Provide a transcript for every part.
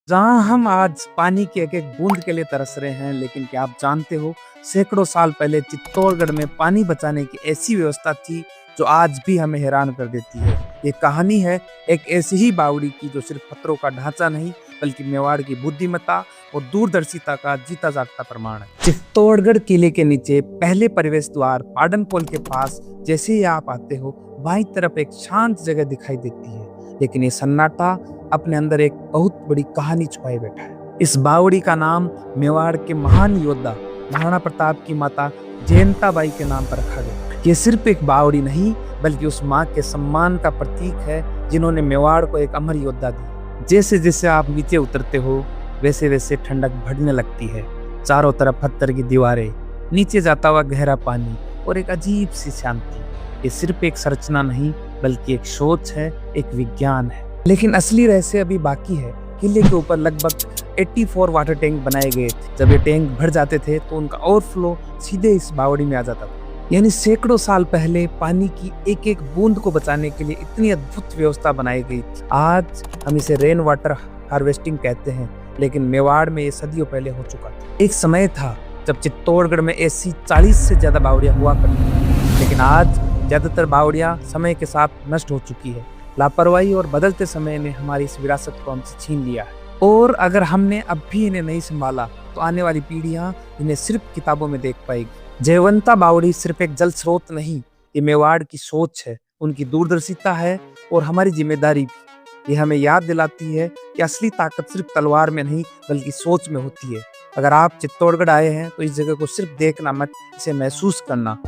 जहाँ हम आज पानी की एक-एक बूंद के लिए तरस रहे हैं, लेकिन क्या आप जानते हो, सैकड़ों साल पहले चित्तौड़गढ़ में पानी बचाने की ऐसी व्यवस्था थी, जो आज भी हमें हैरान कर देती है। ये कहानी है एक ऐसी ही बावड़ी की जो सिर्फ पत्थरों का ढांचा नहीं, बल्कि मेवाड़ की बुद्धिमत्ता और दूरदर्शिता का जीता जागता प्रमाण है। चित्तौड़गढ़ किले के नीचे पहले प्रवेश द्वार पाडन पोल के पास जैसे ही आप आते हो, बाईं तरफ एक शांत जगह दिखाई देती है, लेकिन ये सन्नाटा अपने अंदर एक बहुत बड़ी कहानी छुपाए बैठा है। इस बावड़ी का नाम मेवाड़ के महान योद्धा महाराणा प्रताप की माता जयंता बाई के नाम पर रखा गया। ये सिर्फ एक बावड़ी नहीं, बल्कि उस माँ के सम्मान का प्रतीक है, जिन्होंने मेवाड़ को एक अमर योद्धा दी। जैसे जैसे आप नीचे उतरते हो, वैसे वैसे ठंडक बढ़ने लगती है। चारों तरफ पत्थर की दीवारें, नीचे जाता हुआ गहरा पानी और एक अजीब सी शांति। ये सिर्फ एक संरचना नहीं, बल्कि एक सोच है, एक विज्ञान है। लेकिन असली रहस्य अभी बाकी है। किले के ऊपर लगभग 84 वाटर टैंक बनाए गए थे। जब ये टैंक भर जाते थे तो उनका ओवरफ्लो सीधे इस बावड़ी में आ जाता था। यानी सैकड़ों साल पहले पानी की एक एक बूंद को बचाने के लिए इतनी अद्भुत व्यवस्था बनाई गई थी। आज हम इसे रेन वाटर हार्वेस्टिंग कहते हैं, लेकिन मेवाड़ में ये सदियों पहले हो चुका था। एक समय था जब चित्तौड़गढ़ में ऐसी 40 से ज्यादा बावड़ियां हुआ करती थी, लेकिन आज ज्यादातर बावड़ियां समय के साथ नष्ट हो चुकी है। लापरवाही और बदलते समय ने हमारी इस विरासत को हमसे छीन लिया है, और अगर हमने अब भी इन्हें नहीं संभाला तो आने वाली पीढ़ियां इन्हें सिर्फ किताबों में देख पाएगी। जयवंता बावड़ी सिर्फ एक जल स्रोत नहीं, ये मेवाड़ की सोच है, उनकी दूरदर्शिता है और हमारी जिम्मेदारी भी। ये हमें याद दिलाती है कि असली ताकत सिर्फ तलवार में नहीं, बल्कि सोच में होती है। अगर आप चित्तौड़गढ़ आए हैं तो इस जगह को सिर्फ देखना मत, इसे महसूस करना।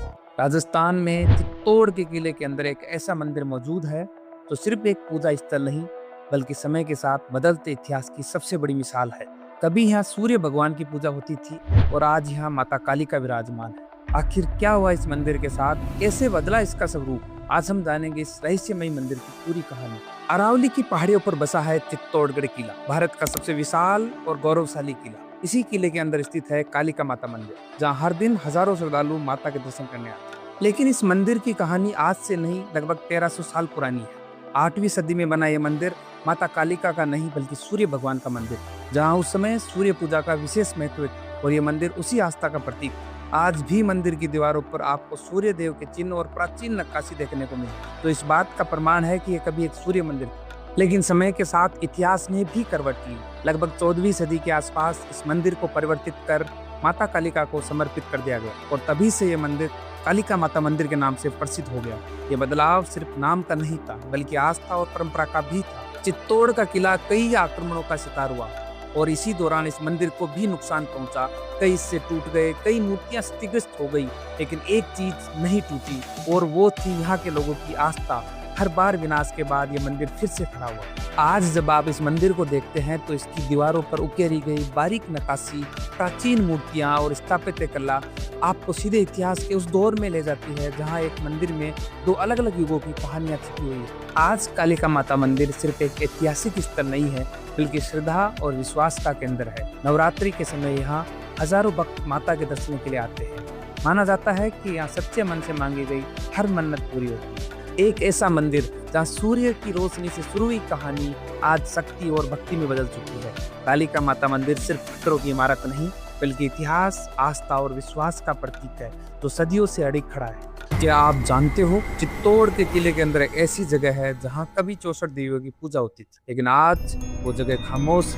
राजस्थान में चित्तौड़ के किले के अंदर एक ऐसा मंदिर मौजूद है तो सिर्फ एक पूजा स्थल नहीं, बल्कि समय के साथ बदलते इतिहास की सबसे बड़ी मिसाल है। कभी यहाँ सूर्य भगवान की पूजा होती थी और आज यहाँ माता काली का विराजमान है। आखिर क्या हुआ इस मंदिर के साथ, कैसे बदला इसका स्वरूप? आज हम जानेंगे इस रहस्यमयी मंदिर की पूरी कहानी। अरावली की पहाड़ियों पर बसा है चित्तौड़गढ़ किला, भारत का सबसे विशाल और गौरवशाली किला। इसी किले के अंदर स्थित है कालिका माता मंदिर, जहाँ हर दिन हजारों श्रद्धालु माता के दर्शन करने आते हैं। लेकिन इस मंदिर की कहानी आज से नहीं, लगभग 1300 साल पुरानी है। 8वीं सदी में बना यह मंदिर माता कालिका का नहीं, बल्कि सूर्य भगवान का मंदिर, जहां उस समय सूर्य पूजा का विशेष महत्व था, और यह मंदिर उसी आस्था का प्रतीक। आज भी मंदिर की दीवारों पर आपको सूर्य देव के चिन्ह और प्राचीन नक्काशी देखने को मिली, तो इस बात का प्रमाण है कि यह कभी एक सूर्य मंदिर था। लेकिन समय के साथ इतिहास ने भी करवट ली। लगभग 14वीं सदी के आसपास इस मंदिर को परिवर्तित कर माता कालिका को समर्पित कर दिया गया, और तभी से यह मंदिर कालिका माता मंदिर के नाम से प्रसिद्ध हो गया। ये बदलाव सिर्फ नाम का नहीं था, बल्कि आस्था और परंपरा का भी था। चित्तौड़ का किला कई आक्रमणों का शिकार हुआ, और इसी दौरान इस मंदिर को भी नुकसान पहुंचा। कई हिस्से टूट गए, कई मूर्तियां क्षतिग्रस्त हो गई, लेकिन एक चीज नहीं टूटी, और वो थी यहाँ के लोगों की आस्था। हर बार विनाश के बाद ये मंदिर फिर से खड़ा हुआ। आज जब आप इस मंदिर को देखते हैं तो इसकी दीवारों पर उकेरी गई बारीक नक्काशी, प्राचीन मूर्तियां और स्थापत्य कला आपको सीधे इतिहास के उस दौर में ले जाती है, जहां एक मंदिर में दो अलग अलग युगों की कहानियां छिपी हुई है। आज कालिका माता मंदिर सिर्फ एक ऐतिहासिक स्थल नहीं है, बल्कि श्रद्धा और विश्वास का केंद्र है। नवरात्रि के समय यहाँ हजारों भक्त माता के दर्शन के लिए आते हैं। माना जाता है कि यहाँ सच्चे मन से मांगी गई हर मन्नत पूरी होती है। एक ऐसा मंदिर जहाँ सूर्य की रोशनी से शुरू हुई कहानी आज शक्ति और भक्ति में बदल चुकी है। कालिका माता मंदिर सिर्फ पत्थरों की इमारत नहीं, बल्कि इतिहास, आस्था और विश्वास का प्रतीक है, जो सदियों से अड़िग खड़ा है। क्या आप जानते हो, चित्तौड़ के किले के अंदर एक ऐसी जगह है जहाँ कभी 64 देवियों की पूजा होती थी, लेकिन आज वो जगह खामोश,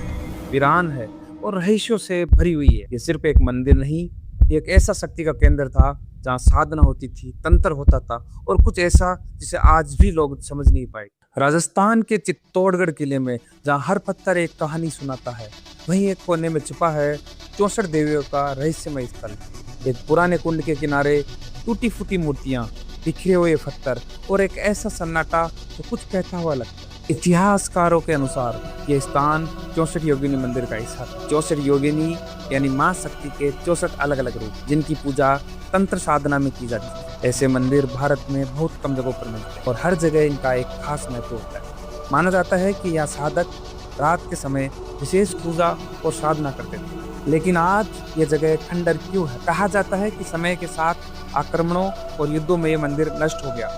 वीरान है और रहस्यों से भरी हुई है। ये सिर्फ एक मंदिर नहीं, एक ऐसा शक्ति का केंद्र था जहाँ साधना होती थी, तंत्र होता था, और कुछ ऐसा जिसे आज भी लोग समझ नहीं पाए। राजस्थान के चित्तौड़गढ़ किले में जहाँ हर पत्थर एक कहानी सुनाता है, वहीं एक कोने में छुपा है 64 देवियों का रहस्यमय स्थल। एक पुराने कुंड के किनारे टूटी फूटी मूर्तियां, बिखरे हुए पत्थर और एक ऐसा सन्नाटा जो कुछ कहता हुआ लगता है। इतिहासकारों के अनुसार यह स्थान 64 योगिनी मंदिर का हिस्सा था। 64 योगिनी यानी मां शक्ति के 64 अलग अलग रूप, जिनकी पूजा तंत्र साधना में की जाती है। ऐसे मंदिर भारत में बहुत कम जगहों पर मिलते हैं, और हर जगह इनका एक खास महत्व होता है। माना जाता है कि यह साधक रात के समय विशेष पूजा और साधना करते थे। लेकिन आज ये जगह खंडर क्यों है? कहा जाता है कि समय के साथ आक्रमणों और युद्धों में ये मंदिर नष्ट हो गया,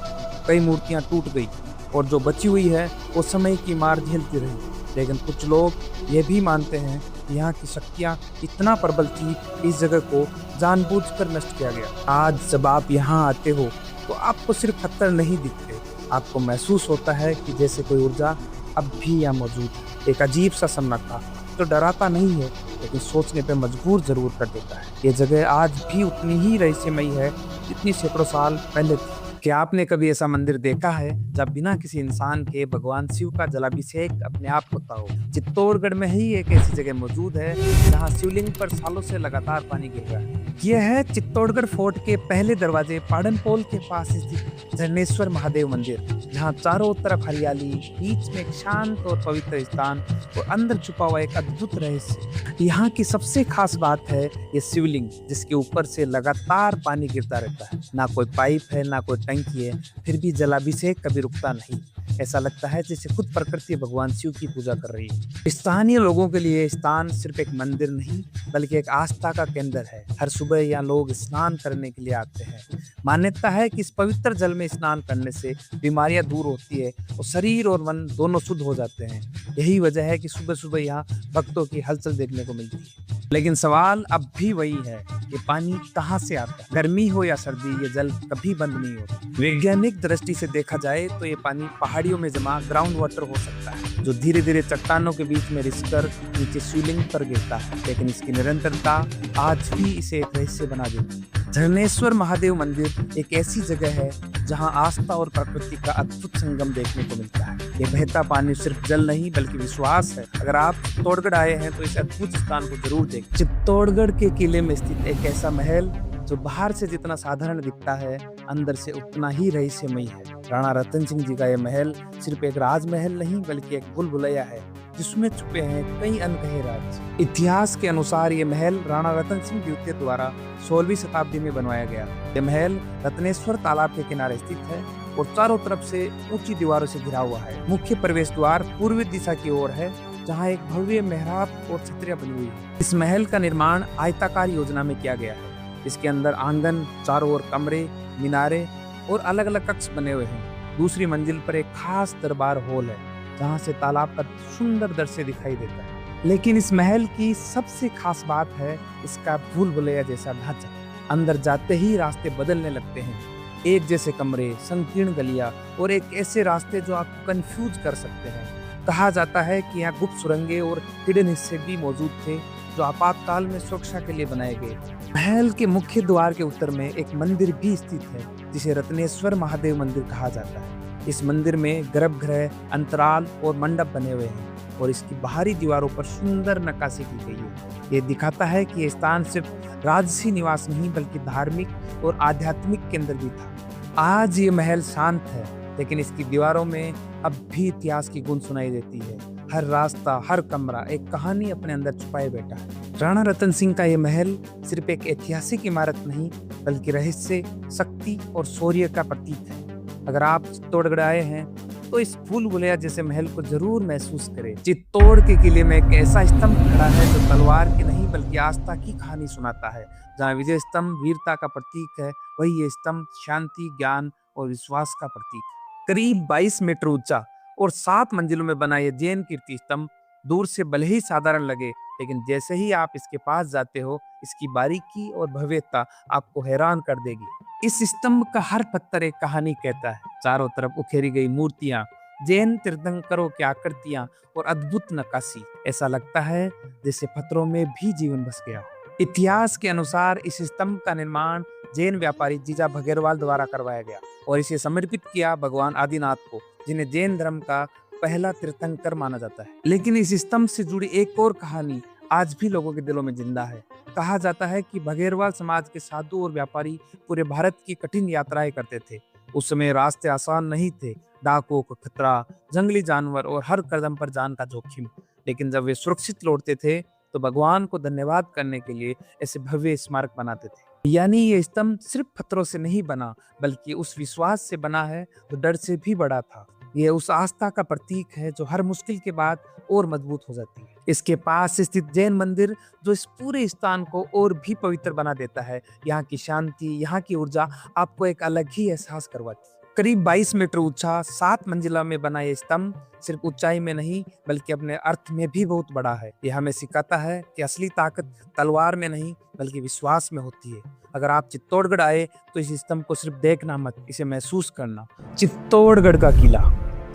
कई मूर्तियां टूट गई, और जो बची हुई है वो समय की मार झेलती रही। लेकिन कुछ लोग ये भी मानते हैं कि यहाँ की शक्तियाँ इतना प्रबल थी कि इस जगह को जानबूझकर नष्ट किया गया। आज जब आप यहाँ आते हो तो आपको सिर्फ पत्थर नहीं दिखते, आपको महसूस होता है कि जैसे कोई ऊर्जा अब भी यहाँ मौजूद है। एक अजीब सा सन्नाटा तो डराता नहीं है, लेकिन सोचने पे मजबूर जरूर कर देता है। ये जगह आज भी उतनी ही रहस्यमयी है जितनी सैकड़ों साल पहले थी। क्या आपने कभी ऐसा मंदिर देखा है जब बिना किसी इंसान के भगवान शिव का जलाभिषेक अपने आप होता हो? चित्तौड़गढ़ में ही एक ऐसी जगह मौजूद है जहां शिवलिंग पर सालों से लगातार पानी गिर रहा है। यह है चित्तौड़गढ़ फोर्ट के पहले दरवाजे पाड़नपोल के पास स्थित झरनेश्वर महादेव मंदिर, जहां चारों तरफ हरियाली, बीच में एक शांत और पवित्र स्थान और अंदर छुपा हुआ एक अद्भुत रहस्य। यहाँ की सबसे खास बात है ये शिवलिंग, जिसके ऊपर से लगातार पानी गिरता रहता है। ना कोई पाइप है, ना कोई टंकी है, फिर भी जलाभिषेक कभी रुकता नहीं। ऐसा लगता है जैसे खुद प्रकृति भगवान शिव की पूजा कर रही है। स्थानीय लोगों के लिए स्थान सिर्फ एक मंदिर नहीं बल्कि एक आस्था का केंद्र है। हर सुबह यहाँ लोग स्नान करने के लिए आते हैं। मान्यता है कि इस पवित्र जल में स्नान करने से बीमारियां दूर होती है और शरीर और मन दोनों शुद्ध हो जाते हैं। यही वजह है कि सुबह सुबह यहाँ भक्तों की हलचल देखने को मिलती है। लेकिन सवाल अब भी वही है, ये पानी कहाँ से आता है? गर्मी हो या सर्दी, ये जल कभी बंद नहीं होता। वैज्ञानिक दृष्टि से देखा जाए तो ये पानी पहाड़ियों में जमा ग्राउंड वाटर हो सकता है, जो धीरे धीरे चट्टानों के बीच में रिसकर नीचे शिवलिंग पर गिरता है। लेकिन इसकी निरंतरता आज भी इसे एक रहस्य बना देती है। झरनेश्वर महादेव मंदिर एक ऐसी जगह है जहां आस्था और प्रकृति का अद्भुत संगम देखने को मिलता है। ये बहता पानी सिर्फ जल नहीं बल्कि विश्वास है। अगर आप चित्तौड़गढ़ आए हैं तो इस अद्भुत स्थान को जरूर देखें। चित्तौड़गढ़ के किले में स्थित एक ऐसा महल जो बाहर से जितना साधारण दिखता है, अंदर से उतना ही रहस्यमयी है। राणा रतन सिंह जी का यह महल सिर्फ एक राजमहल नहीं बल्कि एक भूल भुलैया है जिसमें छुपे हैं कई अनकहे राज। इतिहास के अनुसार ये महल राणा रतन सिंह द्वितीय द्वारा 16वीं शताब्दी में बनवाया गया। यह महल रत्नेश्वर तालाब के किनारे स्थित है और चारों तरफ से ऊंची दीवारों से घिरा हुआ है। मुख्य प्रवेश द्वार पूर्वी दिशा की ओर है, जहाँ एक भव्य मेहराब और छतरियां बनी हुई है। इस महल का निर्माण आयताकार योजना में किया गया है। इसके अंदर आंगन, चारों ओर कमरे, मीनारे और अलग अलग कक्ष बने हुए हैं। दूसरी मंजिल पर एक खास दरबार हॉल है जहाँ से तालाब का सुंदर दृश्य दिखाई देता है। लेकिन इस महल की सबसे खास बात है इसका भूल भुलैया जैसा ढांचा। अंदर जाते ही रास्ते बदलने लगते हैं, एक जैसे कमरे, संकीर्ण गलियां और एक ऐसे रास्ते जो आपको कंफ्यूज कर सकते हैं। कहा जाता है कि यहाँ गुप्त सुरंगें और हिडन हिस्से भी मौजूद थे जो आपातकाल में सुरक्षा के लिए बनाए गए। महल के मुख्य द्वार के उत्तर में एक मंदिर भी स्थित है जिसे रत्नेश्वर महादेव मंदिर कहा जाता है। इस मंदिर में गर्भगृह, अंतराल और मंडप बने हुए हैं और इसकी बाहरी दीवारों पर सुंदर नक्काशी की गई है। ये दिखाता है कि ये स्थान सिर्फ राजसी निवास नहीं बल्कि धार्मिक और आध्यात्मिक केंद्र भी था। आज ये महल शांत है, लेकिन इसकी दीवारों में अब भी इतिहास की गूंज सुनाई देती है। हर रास्ता, हर कमरा एक कहानी अपने अंदर छुपाए बैठा है। राणा रतन सिंह का ये महल सिर्फ एक ऐतिहासिक इमारत नहीं बल्कि रहस्य, शक्ति और शौर्य का प्रतीक है। अगर आप चित्तौड़गढ़ आए हैं तो इस भूल भुलैया जैसे महल को जरूर महसूस करें। चित्तौड़ के किले में एक ऐसा स्तंभ खड़ा है जो तलवार की नहीं बल्कि आस्था की कहानी सुनाता है। जहाँ विजय स्तंभ वीरता का प्रतीक है, वही ये स्तंभ शांति, ज्ञान और विश्वास का प्रतीक है। करीब 22 मीटर ऊंचा और 7 मंजिलों में बना यह जैन कीर्ति स्तंभ दूर से भले ही साधारण लगे, लेकिन जैसे ही आप इसके पास जाते हो, इसकी बारीकी और भव्यता आपको हैरान कर देगी। इस स्तंभ का हर पत्थर एक कहानी कहता है। चारों तरफ उखेरी गई मूर्तियां, जैन तीर्थंकरों की आकृतियां और अद्भुत नक्काशी। ऐसा लगता है जैसे पत्थरों में भी जीवन बस गया हो। इतिहास के अनुसार इस स्तंभ का निर्माण जैन व्यापारी जीजा भगेरवाल द्वारा करवाया गया और इसे समर्पित किया भगवान आदिनाथ को, जिन्हें जैन धर्म का पहला तीर्थंकर माना जाता है। लेकिन इस स्तंभ से जुड़ी एक और कहानी आज भी लोगों के दिलों में जिंदा है। कहा जाता है कि भगेरवाल समाज के साधु और व्यापारी पूरे भारत की कठिन यात्राएं करते थे। उस समय रास्ते आसान नहीं थे, डाकुओं का खतरा, जंगली जानवर और हर कदम पर जान का जोखिम। लेकिन जब वे सुरक्षित लौटते थे तो भगवान को धन्यवाद करने के लिए ऐसे भव्य स्मारक बनाते थे। यानी ये स्तंभ सिर्फ पत्थरों से नहीं बना बल्कि उस विश्वास से बना है जो डर से भी बड़ा था। ये उस आस्था का प्रतीक है जो हर मुश्किल के बाद और मजबूत हो जाती है। इसके पास स्थित जैन मंदिर जो इस पूरे स्थान को और भी पवित्र बना देता है। यहाँ की शांति, यहाँ की ऊर्जा आपको एक अलग ही एहसास करवाती है। करीब 22 मीटर ऊंचा 7 मंजिला में बना ये स्तंभ सिर्फ ऊंचाई में नहीं बल्कि अपने अर्थ में भी बहुत बड़ा है। ये हमें सिखाता है कि असली ताकत तलवार में नहीं बल्कि विश्वास में होती है। अगर आप चित्तौड़गढ़ आए तो इस स्तंभ को सिर्फ देखना मत, इसे महसूस करना। चित्तौड़गढ़ का किला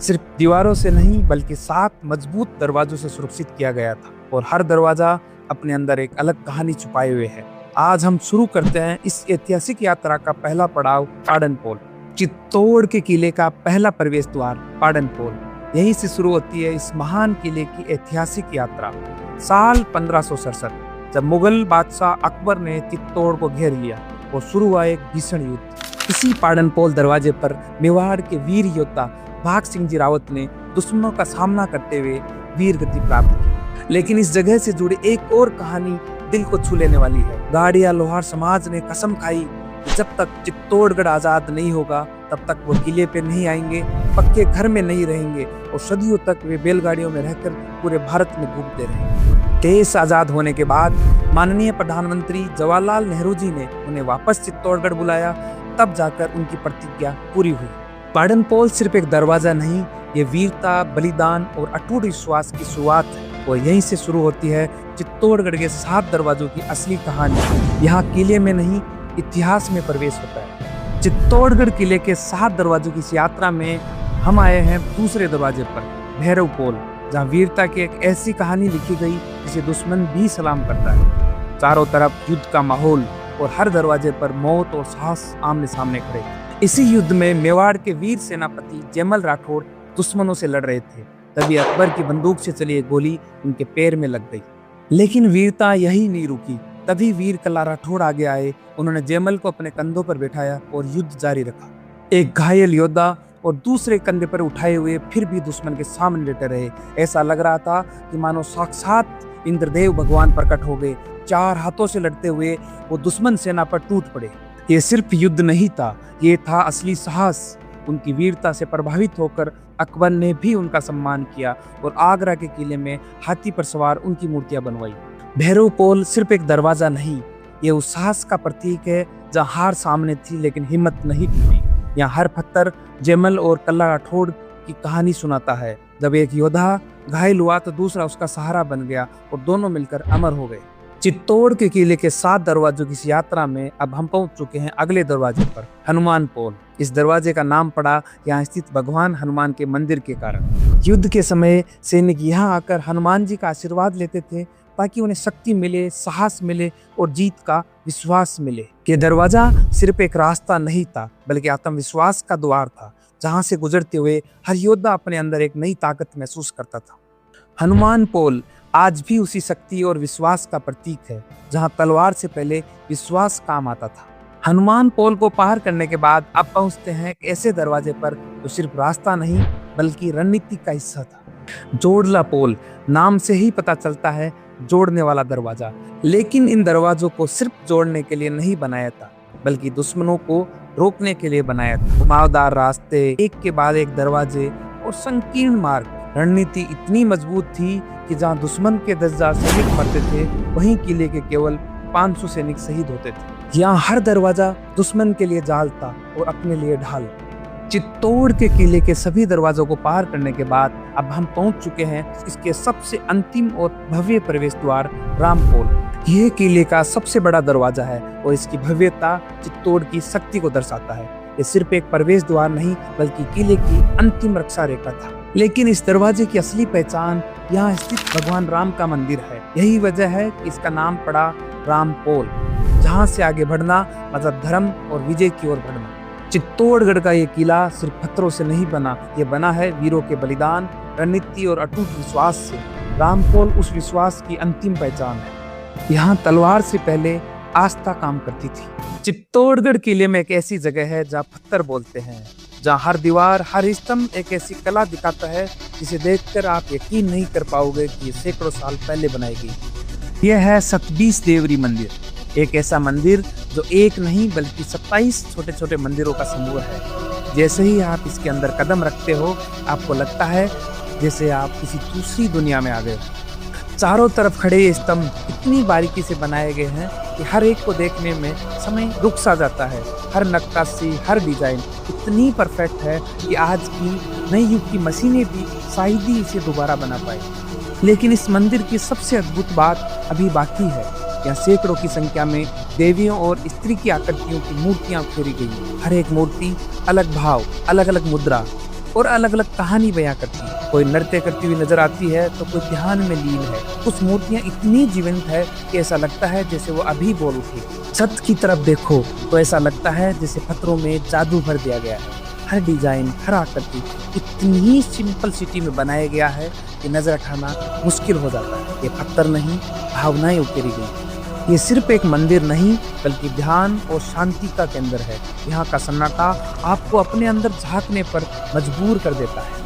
सिर्फ दीवारों से नहीं बल्कि 7 मजबूत दरवाजों से सुरक्षित किया गया था और हर दरवाजा अपने अंदर एक अलग कहानी छुपाए हुए है। आज हम शुरू करते हैं इस ऐतिहासिक यात्रा का पहला पड़ाव पाडनपोल। चित्तौड़ के किले का पहला प्रवेश द्वार पाडनपोल, यहीं से शुरू होती है इस महान किले की ऐतिहासिक यात्रा। साल 1567 जब मुगल बादशाह अकबर ने चित्तौड़ को घेर लिया और शुरू हुआ एक भीषण युद्ध। इसी पाडनपोल दरवाजे पर मेवाड़ के वीर योद्धा भाग सिंह जी रावत ने दुश्मनों का सामना करते हुए वीर गति प्राप्त की। लेकिन इस जगह से जुड़ी एक और कहानी दिल को छू लेने वाली है। गाड़िया लोहार समाज ने कसम खाई कि जब तक चित्तौड़गढ़ आजाद नहीं होगा तब तक वो किले पे नहीं आएंगे, पक्के घर में नहीं रहेंगे और सदियों तक वे बैलगाड़ियों में रहकर पूरे भारत में घूमते रहे। देश आजाद होने के बाद माननीय प्रधानमंत्री जवाहरलाल नेहरू जी ने उन्हें वापस चित्तौड़गढ़ बुलाया, तब जाकर उनकी प्रतिज्ञा पूरी हुई। पाडनपोल सिर्फ एक दरवाजा नहीं, ये वीरता, बलिदान और अटूट विश्वास की शुरुआत है और यहीं से शुरू होती है चित्तौड़गढ़ के 7 दरवाजों की असली कहानी। यहाँ किले में नहीं इतिहास में प्रवेश होता है। चित्तौड़गढ़ किले के 7 दरवाजों की इस यात्रा में हम आए हैं दूसरे दरवाजे पर, भैरवपोल, जहाँ वीरता की एक ऐसी कहानी लिखी गई जिसे दुश्मन भी सलाम करता है। चारों तरफ युद्ध का माहौल और हर दरवाजे पर मौत और साहस आमने सामने खड़े। इसी युद्ध में मेवाड़ के वीर सेनापति जयमल राठौड़ दुश्मनों से लड़ रहे थे। तभी अकबर की बंदूक से चली एक गोली उनके पैर में लग गई। लेकिन वीरता यही नहीं रुकी। तभी वीर कल्ला राठौड़ आगे आए। उन्होंने जयमल को अपने कंधों पर बैठाया और युद्ध जारी रखा। एक घायल योद्धा और दूसरे कंधे पर उठाए हुए फिर भी दुश्मन के सामने लेटे रहे। ऐसा लग रहा था कि मानो साक्षात इंद्रदेव भगवान प्रकट हो गए। 4 हाथों से लड़ते हुए वो दुश्मन सेना पर टूट पड़े। ये सिर्फ युद्ध नहीं था, ये था असली साहस। उनकी वीरता से प्रभावित होकर अकबर ने भी उनका सम्मान किया और आगरा के किले में हाथी पर सवार उनकी मूर्तियां बनवाई। भैरवपोल सिर्फ एक दरवाजा नहीं, ये उस साहस का प्रतीक है जहाँ हार सामने थी लेकिन हिम्मत नहीं टूटी। यहाँ हर पत्थर जयमल और कल्ला राठौड़ की कहानी सुनाता है। जब एक योद्धा घायल हुआ तो दूसरा उसका सहारा बन गया और दोनों मिलकर अमर हो गए। चित्तौड़ के किले के 7 दरवाजों की इस यात्रा में अब हम पहुंच चुके हैं अगले दरवाजे पर, हनुमान पोल। इस दरवाजे का नाम पड़ा यहाँ स्थित भगवान हनुमान के मंदिर के कारण। युद्ध के समय सैनिक यहाँ आकर हनुमान जी का आशीर्वाद लेते थे ताकि उन्हें शक्ति मिले, साहस मिले और जीत का विश्वास मिले। ये दरवाजा सिर्फ एक रास्ता नहीं था बल्कि आत्मविश्वास का द्वार था, जहाँ से गुजरते हुए हर योद्धा अपने अंदर एक नई ताकत महसूस करता था। हनुमान पोल आज भी उसी शक्ति और विश्वास का प्रतीक है जहां तलवार से पहले विश्वास काम आता था। हनुमान पोल को पार करने के बाद अब पहुंचते हैं एक ऐसे दरवाजे पर जो सिर्फ रास्ता नहीं बल्कि रणनीति का हिस्सा था। जोड़ला पोल, नाम से ही पता चलता है जोड़ने वाला दरवाजा। लेकिन इन दरवाजों को सिर्फ जोड़ने के लिए नहीं बनाया था बल्कि दुश्मनों को रोकने के लिए बनाया था। घुमावदार रास्ते, एक के बाद एक दरवाजे और संकीर्ण मार्ग। रणनीति इतनी मजबूत थी कि जहां दुश्मन के 10,000 सैनिक मरते थे वहीं किले के केवल 500 सैनिक शहीद होते थे। यहाँ हर दरवाजा दुश्मन के लिए जाल था और अपने लिए ढाल। चित्तौड़ के किले के सभी दरवाजों को पार करने के बाद अब हम पहुंच चुके हैं इसके सबसे अंतिम और भव्य प्रवेश द्वार, रामपोल। यह किले का सबसे बड़ा दरवाजा है और इसकी भव्यता चित्तौड़ की शक्ति को दर्शाता है। ये सिर्फ एक प्रवेश द्वार नहीं बल्कि किले की अंतिम रक्षा रेखा था। लेकिन इस दरवाजे की असली पहचान यहाँ स्थित भगवान राम का मंदिर है। यही वजह है कि इसका नाम पड़ा रामपोल, जहाँ से आगे बढ़ना मतलब धर्म और विजय की ओर बढ़ना। चित्तौड़गढ़ का ये किला सिर्फ पत्थरों से नहीं बना, ये बना है वीरों के बलिदान, रणनीति और अटूट विश्वास से। रामपोल उस विश्वास की अंतिम पहचान है। यहाँ तलवार से पहले आस्था काम करती थी। चित्तौड़गढ़ किले में एक ऐसी जगह है जहाँ पत्थर बोलते हैं, जहाँ हर दीवार, हर स्तंभ एक ऐसी कला दिखाता है जिसे देखकर आप यकीन नहीं कर पाओगे कि ये सैकड़ों साल पहले बनाई गई। यह है सतबीस देवरी मंदिर, एक ऐसा मंदिर जो एक नहीं बल्कि 27 छोटे छोटे मंदिरों का समूह है। जैसे ही आप इसके अंदर कदम रखते हो आपको लगता है जैसे आप किसी दूसरी दुनिया में आ गए। चारों तरफ खड़े ये स्तंभ इतनी बारीकी से बनाए गए हैं कि हर एक को देखने में समय रुक सा जाता है। हर नक्काशी, हर डिजाइन इतनी परफेक्ट है कि आज की नई युग की मशीनें भी शायद ही इसे दोबारा बना पाए। लेकिन इस मंदिर की सबसे अद्भुत बात अभी बाकी है। यहाँ सैकड़ों की संख्या में देवियों और स्त्री की आकृतियों की मूर्तियां उकेरी गई। हर एक मूर्ति अलग भाव, अलग अलग मुद्रा और अलग अलग कहानी बयां करती है। कोई नृत्य करती हुई नजर आती है तो कोई ध्यान में लीन है। कुछ मूर्तियां इतनी जीवंत है कि ऐसा लगता है जैसे वो अभी बोल उठी। छत की तरफ देखो तो ऐसा लगता है जैसे पत्थरों में जादू भर दिया गया है। हर डिजाइन, हर आकृति इतनी सिंपल सिटी में बनाया गया है कि नजर हटाना मुश्किल हो जाता है। ये पत्थर नहीं, भावनाएं उकेरी गई। ये सिर्फ एक मंदिर नहीं बल्कि ध्यान और शांति का केंद्र है। यहाँ का सन्नाटा आपको अपने अंदर झांकने पर मजबूर कर देता है।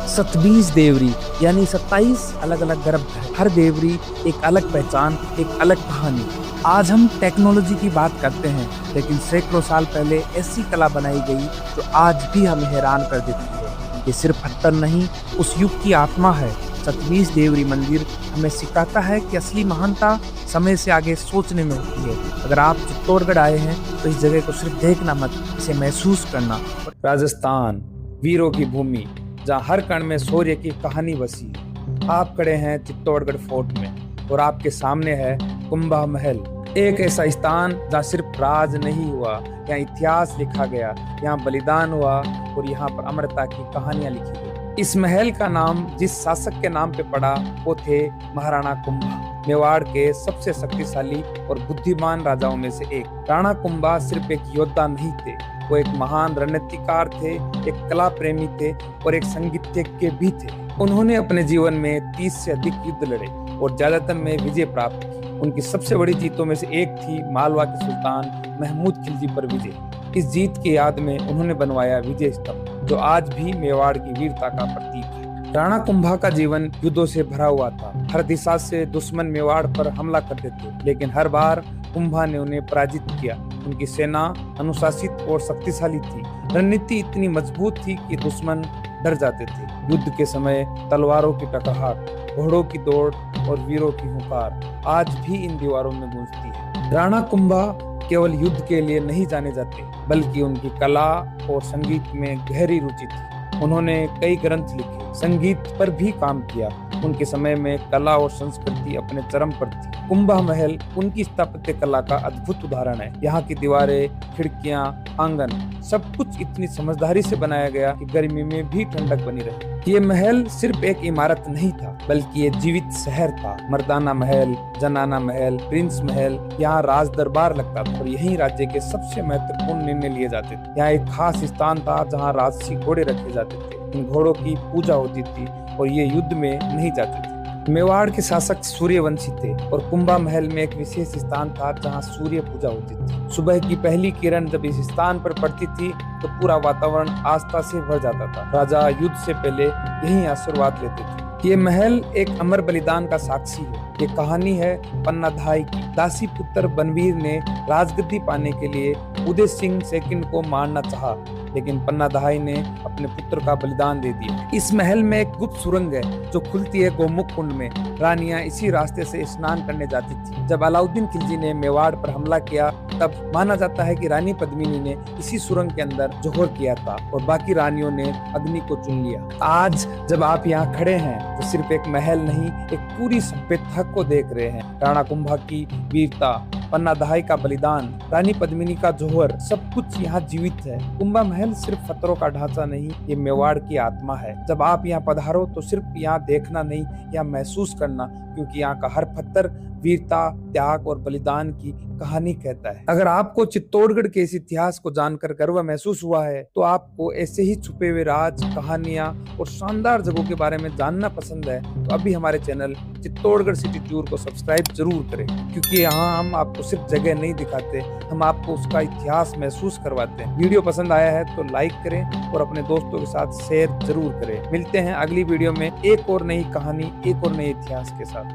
27 देवरी यानी 27 अलग अलग गर्भ है। हर देवरी एक अलग पहचान, एक अलग कहानी। आज हम टेक्नोलॉजी की बात करते हैं, लेकिन सैकड़ों साल पहले ऐसी कला बनाई गई जो आज भी हमें हैरान कर देती है। ये सिर्फ पत्थर नहीं, उस युग की आत्मा है। 27 देवरी मंदिर हमें सिखाता है कि असली महानता समय से आगे सोचने में होती है। अगर आप चित्तौड़गढ़ आए हैं तो इस जगह को सिर्फ देखना मत, इसे महसूस करना। राजस्थान वीरों की भूमि, जहाँ हर कण में शौर्य की कहानी बसी है। आप खड़े हैं चित्तौड़गढ़ फोर्ट में और आपके सामने है कुंभा महल, एक ऐसा स्थान जहाँ सिर्फ राज नहीं हुआ, यहाँ इतिहास लिखा गया, यहाँ बलिदान हुआ और यहाँ पर अमरता की कहानियां लिखी गई। इस महल का नाम जिस शासक के नाम पे पड़ा वो थे महाराणा कुंभा, मेवाड़ के सबसे शक्तिशाली और बुद्धिमान राजाओं में से एक। राणा कुंभा सिर्फ एक योद्धा नहीं थे, वो एक महान रणनीतिकार थे, एक कला प्रेमी थे और एक संगीतज्ञ भी थे। उन्होंने अपने जीवन में 30 से अधिक युद्ध लड़े और ज्यादातर में विजय प्राप्त की। उनकी सबसे बड़ी जीतों में से एक थी मालवा के सुल्तान महमूद खिलजी पर विजय। इस जीत की याद में उन्होंने बनवाया विजय स्तंभ, जो आज भी मेवाड़ की वीरता का प्रतीक है। राणा कुंभा का जीवन युद्धों से भरा हुआ था। हर दिशा से दुश्मन मेवाड़ पर हमला करते थे, लेकिन हर बार कुंभा ने उन्हें पराजित किया। उनकी सेना अनुशासित और शक्तिशाली थी। रणनीति इतनी मजबूत थी कि दुश्मन डर जाते थे। युद्ध के समय तलवारों की टकराहट, घोड़ों की दौड़ और वीरों की हुंकार आज भी इन दीवारों में गूंजती है। राणा कुंभा केवल युद्ध के लिए नहीं जाने जाते, बल्कि उनकी कला और संगीत में गहरी रुचि थी। उन्होंने कई ग्रंथ लिखे, संगीत पर भी काम किया। उनके समय में कला और संस्कृति अपने चरम पर थी। कुंभा महल उनकी स्थापत्य कला का अद्भुत उदाहरण है। यहाँ की दीवारें, खिड़कियां, आंगन सब कुछ इतनी समझदारी से बनाया गया कि गर्मी में भी ठंडक बनी रही। ये महल सिर्फ एक इमारत नहीं था, बल्कि ये जीवित शहर था। मर्दाना महल, जनाना महल, प्रिंस महल, यहाँ राज दरबार लगता था और यही राज्य के सबसे महत्वपूर्ण निर्णय लिए जाते थे। यहाँ एक खास स्थान था जहाँ राजसी घोड़े रखे जाते थे। इन घोड़ों की पूजा होती थी और ये युद्ध में नहीं जाते थे। मेवाड़ के शासक सूर्यवंशी थे और कुंभा महल में एक विशेष स्थान था जहाँ सूर्य पूजा होती थी। सुबह की पहली किरण जब इस स्थान पर पड़ती थी तो पूरा वातावरण आस्था से भर जाता था। राजा युद्ध से पहले यही आशीर्वाद लेते थे। ये महल एक अमर बलिदान का साक्षी है। ये कहानी है पन्नाधाय की। दासी पुत्र बनवीर ने राजगद्दी पाने के लिए उदय सिंह सेकंड को मारना चाहा, लेकिन पन्नाधाय ने अपने पुत्र का बलिदान दे दिया। इस महल में एक गुप्त सुरंग है जो खुलती है गोमुख कुंड में। रानियां इसी रास्ते से स्नान करने जाती थी। जब अलाउद्दीन खिलजी ने मेवाड़ पर हमला किया तब माना जाता है कि रानी पद्मिनी ने इसी सुरंग के अंदर जोहर किया था और बाकी रानियों ने अग्नि को चुन लिया। आज जब आप यहाँ खड़े हैं तो सिर्फ एक महल नहीं, एक पूरी सभ्यता को देख रहे हैं। राणा कुंभा की वीरता, पन्नाधाय का बलिदान, रानी पद्मिनी का जोहर, सब कुछ यहाँ जीवित है। कुंभा महल सिर्फ पत्थरों का ढांचा नहीं, ये मेवाड़ की आत्मा है। जब आप यहाँ पधारो तो सिर्फ यहाँ देखना नहीं, यहाँ महसूस करना, क्योंकि यहाँ का हर पत्थर वीरता, त्याग और बलिदान की कहानी कहता है। अगर आपको चित्तौड़गढ़ के इस इतिहास को जानकर गर्व महसूस हुआ है तो आपको ऐसे ही छुपे हुए राज, कहानियां और शानदार जगहों के बारे में जानना पसंद है तो अभी हमारे चैनल चित्तौड़गढ़ सिटी टूर को सब्सक्राइब जरूर करें, क्योंकि यहाँ हम आपको सिर्फ जगह नहीं दिखाते, हम आपको उसका इतिहास महसूस करवाते हैं। वीडियो पसंद आया है तो लाइक करें और अपने दोस्तों के साथ शेयर जरूर करें। मिलते हैं अगली वीडियो में एक और नई कहानी, एक और नए इतिहास के साथ।